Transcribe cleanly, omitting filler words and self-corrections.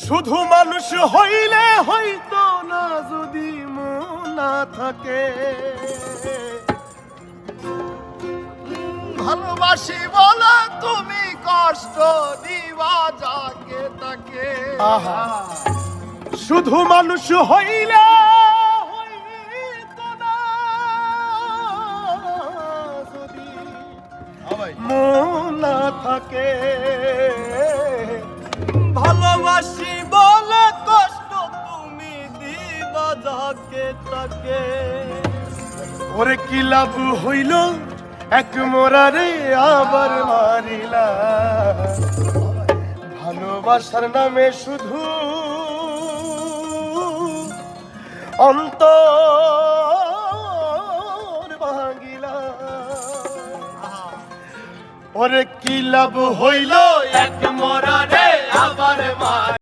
শুধু মানুষ হইলে হইতো না যদি মন না থাকে। ভালোবাসি বলে তুমি কষ্ট দিবা যাকে তাকে। আহা, শুধু মানুষ হইলে হইতো না যদি মন না থাকে। ভালোবাসি বলে কষ্ট তুমি দিবা যাকে তাকে। ওরে কি লাভ হইল এক মোরারে আবার মারিলা। ভালোবাসার নামে শুধু অন্তর ভাঙিলা। ওরে কি লাভ হইল এক মোরারে আবার মারিলা।